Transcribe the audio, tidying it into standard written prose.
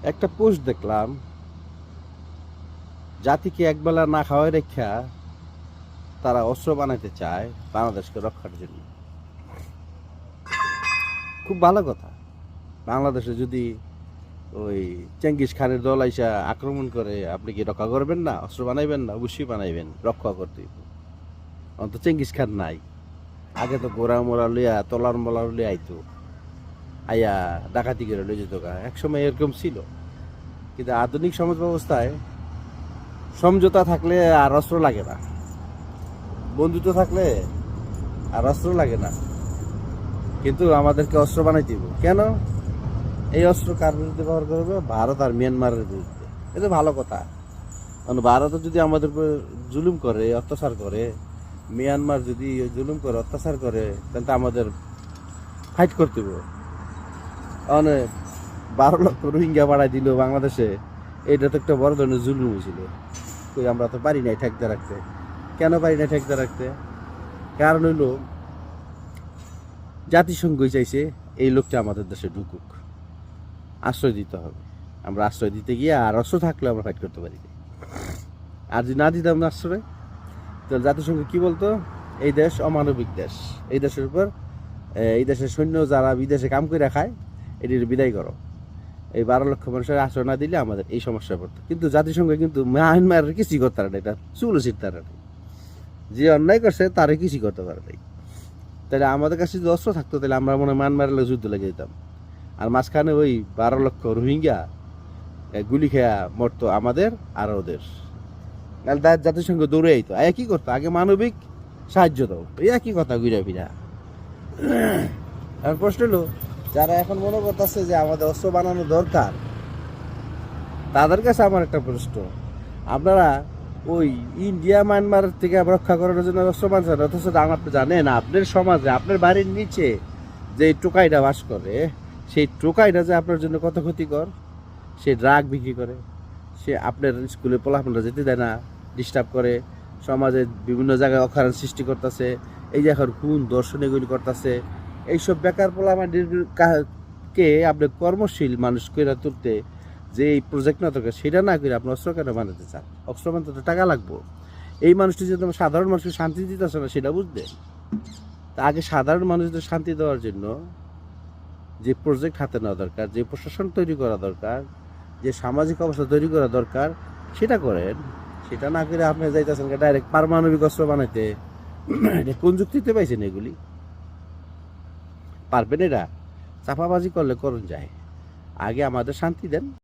একটা পোস্ট দেখলাম, জাতিকে একবেলা না খাওয়াই রেখা তারা অস্ত্র বানাইতে চায় বাংলাদেশকে রক্ষার জন্য। খুব ভালো কথা। বাংলাদেশে যদি ওই চেঙ্গিস খানের দল আইসা আক্রমণ করে, আপনি কি রক্ষা করবেন না? অস্ত্র বানাইবেন না? অবশ্যই বানাইবেন, রক্ষা করতে। অন্ত চেঙ্গিস খান নাই। আগে তো গোড়া মোড়া লইয়া তলার মোলার লইয়া আইতো, আইয়া ডাকাতি করে লই যেত। এক সময় এরকম ছিল, কিন্তু আধুনিক সমাজ ব্যবস্থায় সমঝোতা থাকলে আর অস্ত্র লাগে না, বন্ধুত্ব থাকলে আর অস্ত্র লাগে না। কিন্তু আমাদেরকে অস্ত্র বানাই দিব কেন? এই অস্ত্র কার বিরুদ্ধে ব্যবহার করবে? ভারত আর মিয়ানমারের বিরুদ্ধে। এটা ভালো কথা। কারণ ভারত যদি আমাদের উপর জুলুম করে, অত্যাচার করে, মিয়ানমার যদি জুলুম করে, অত্যাচার করে, তাহলে তো আমাদের ফাইট করতে হবে। মানে 12 লক্ষ রোহিঙ্গা বাড়াই দিল বাংলাদেশে, এটা তো একটা বড় ধরনের জুলুম ছিল। কই আমরা তো পারি নাই ঠেকতে রাখতে। কেন পারি না ঠেকতে রাখতে? কারণ হইলো জাতিসংঘই চাইছে এই লোকটা আমাদের দেশে ঢুকুক, আশ্রয় দিতে হবে। আমরা আশ্রয় দিতে গিয়ে আর অস্ত্র থাকলে আমরা ফাইট করতে পারি। আর যদি না দিতাম না আশ্রয়, তাহলে জাতিসংঘ কি বলতো? এই দেশ অমানবিক দেশ, এই দেশের উপর এই দেশের সৈন্য যারা বিদেশে কাম করে খায়, এটির বিদায় করো। এই 12 লক্ষ মানুষের আশ্রয় না দিলে আমাদের এই সমস্যা পড়তো। কিন্তু জাতিসংঘ কিন্তু মায়ানমারের কিছুই করতে পারে না, এটা চুলো শিখতে পারে না। যে অন্যায় করছে তারে কিছুই করতে পারে নাই। তাহলে আমাদের কাছে যদি অস্ত্র থাকতো, তাহলে আমরা মনে হয় মায়ানমারের যুদ্ধ লেগে যেতাম। আর মাঝখানে ওই 12 লক্ষ রোহিঙ্গা গুলি খেয়া মরতো আমাদের আর ওদের। জাতিসংঘ দৌড়ে আইতো, আগে কি করতো? আগে মানবিক সাহায্য দাও, এই একই কথা ঘুরে ফিরা। এখন প্রশ্ন হলো, যারা এখন মনে করতেছে যে আমাদের অস্ত্র বানানো দরকার, তাদের কাছে আমার একটা প্রশ্ন। আপনারা ওই ইন্ডিয়া মায়ানমার থেকে রক্ষা করার জন্য অস্ত্র বানাচ্ছেন, অথচ আপনি জানেন আপনার সমাজে, আপনার বাড়ির নিচে যে টোকাইটা বাস করে, সেই টোকাইটা যে আপনার জন্য কত ক্ষতিকর। সে ড্রাগ বিক্রি করে, সে আপনার স্কুলে পোলাপানরা যেতে দেয় না, ডিস্টার্ব করে, সমাজে বিভিন্ন জায়গায় অকারণ সৃষ্টি করতেছে। এই যে এখন খুন দর্শন এগুলি করতেছে। এইসব বেকার পোলাপানদের কে আপনি কর্মশীল মানুষ করে তুলতে যে এই প্রজেক্ট না দরকার, সেটা না করে আপনি অস্ত্র কেন বানাতে চান? অস্ত্র বানাতে তো টাকা লাগবো। এই মানুষটি যে তোমার সাধারণ মানুষকে শান্তি দিতেছে না, সেটা বুঝতে। তা আগে সাধারণ মানুষদের শান্তি দেওয়ার জন্য যে প্রজেক্ট হাতে নেওয়া দরকার, যে প্রশাসন তৈরি করা দরকার, যে সামাজিক অবস্থা তৈরি করা দরকার, সেটা করেন। সেটা না করে আপনি যাইতেছেন ডাইরেক্ট পারমাণবিক অস্ত্র বানাইতে। কোন যুক্তিতে পাইছেন এগুলি? পারবেন? এরা চাপাবাজি করলে করুন যায়। আগে আমাদের শান্তি দেন।